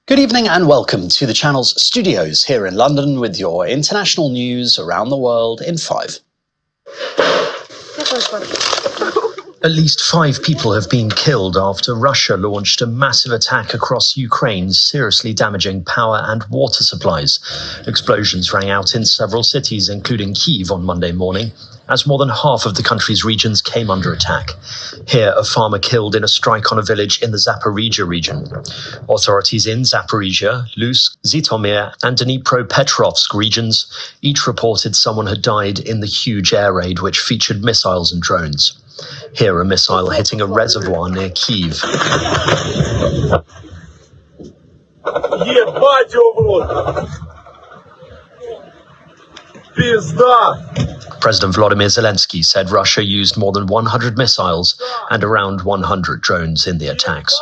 Good evening and welcome to the channel's studios here in London with your international news around the world in 5. At least 5 people have been killed after Russia launched a massive attack across Ukraine, seriously damaging power and water supplies. Explosions rang out in several cities, including Kyiv on Monday morning, as more than half of the country's regions came under attack. Here, a farmer killed in a strike on a village in the Zaporizhia region. Authorities in Zaporizhia, Lutsk, Zhytomyr and Dnipropetrovsk regions each reported someone had died in the huge air raid, which featured missiles and drones. Here, a missile hitting a reservoir near Kyiv. President Volodymyr Zelensky said Russia used more than 100 missiles and around 100 drones in the attacks.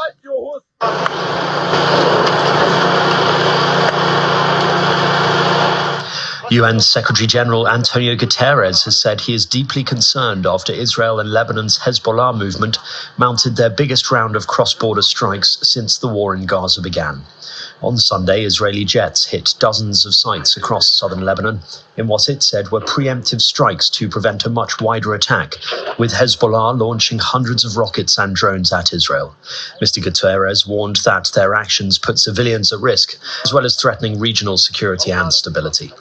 UN Secretary-General Antonio Guterres has said he is deeply concerned after Israel and Lebanon's Hezbollah movement mounted their biggest round of cross-border strikes since the war in Gaza began. On Sunday, Israeli jets hit dozens of sites across southern Lebanon in what it said were preemptive strikes to prevent a much wider attack, with Hezbollah launching hundreds of rockets and drones at Israel. Mr. Guterres warned that their actions put civilians at risk, as well as threatening regional security and stability.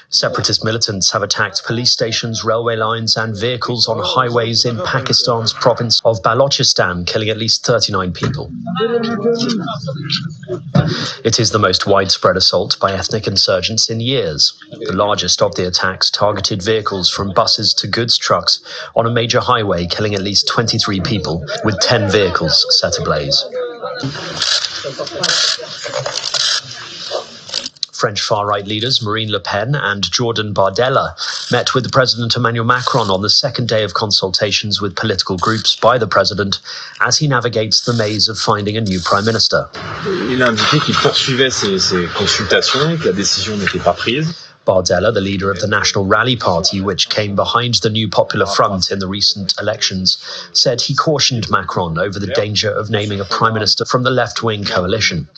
Separatist militants have attacked police stations, railway lines and vehicles on highways in Pakistan's province of Balochistan, killing at least 39 people. It is the most widespread assault by ethnic insurgents in years. The largest of the attacks targeted vehicles from buses to goods trucks on a major highway, killing at least 23 people, with 10 vehicles set ablaze. French far-right leaders Marine Le Pen and Jordan Bardella met with President Emmanuel Macron on the second day of consultations with political groups by the president as he navigates the maze of finding a new prime minister. Il a indiqué qu'il poursuivait ces consultations et que la décision n'était pas prise. Bardella, the leader of the National Rally Party, which came behind the New Popular Front in the recent elections, said he cautioned Macron over the danger of naming a prime minister from the left-wing coalition.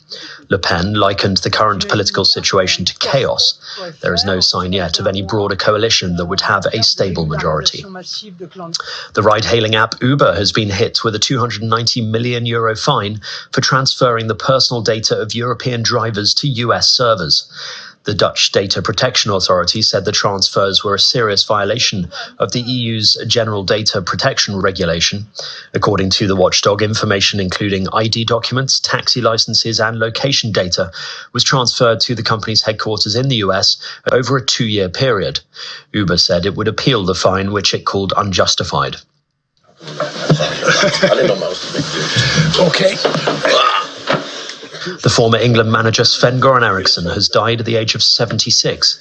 Le Pen likened the current political situation to chaos. There is no sign yet of any broader coalition that would have a stable majority. The ride-hailing app Uber has been hit with a €290 million fine for transferring the personal data of European drivers to US servers. The Dutch Data Protection Authority said the transfers were a serious violation of the EU's General Data Protection Regulation. According to the watchdog, information including ID documents, taxi licenses and location data was transferred to the company's headquarters in the US over a 2-year period. Uber said it would appeal the fine, which it called unjustified. Okay. The former England manager Sven-Göran Eriksson has died at the age of 76.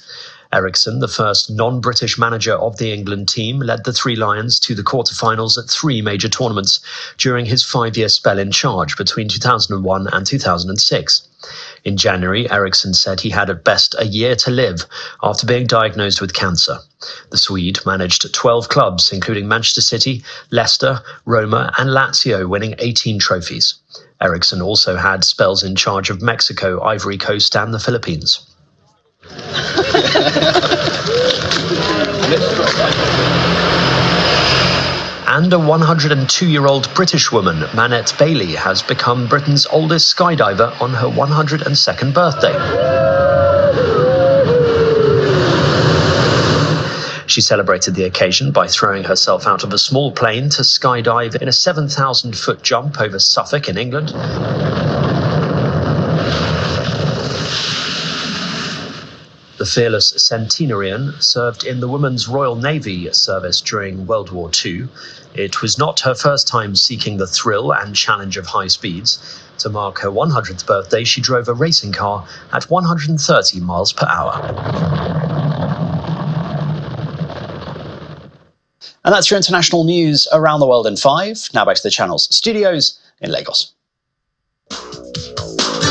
Eriksson, the first non-British manager of the England team, led the Three Lions to the quarter-finals at 3 major tournaments during his 5-year spell in charge between 2001 and 2006. In January, Eriksson said he had at best a year to live after being diagnosed with cancer. The Swede managed 12 clubs, including Manchester City, Leicester, Roma and Lazio, winning 18 trophies. Eriksson also had spells in charge of Mexico, Ivory Coast and the Philippines. And a 102-year-old British woman, Manette Bailey, has become Britain's oldest skydiver on her 102nd birthday. She celebrated the occasion by throwing herself out of a small plane to skydive in a 7,000-foot jump over Suffolk in England. The fearless centenarian served in the Women's Royal Navy service during World War II. It was not her first time seeking the thrill and challenge of high speeds. To mark her 100th birthday, she drove a racing car at 130 miles per hour. And that's your international news around the world in 5. Now back to the channel's studios in Lagos.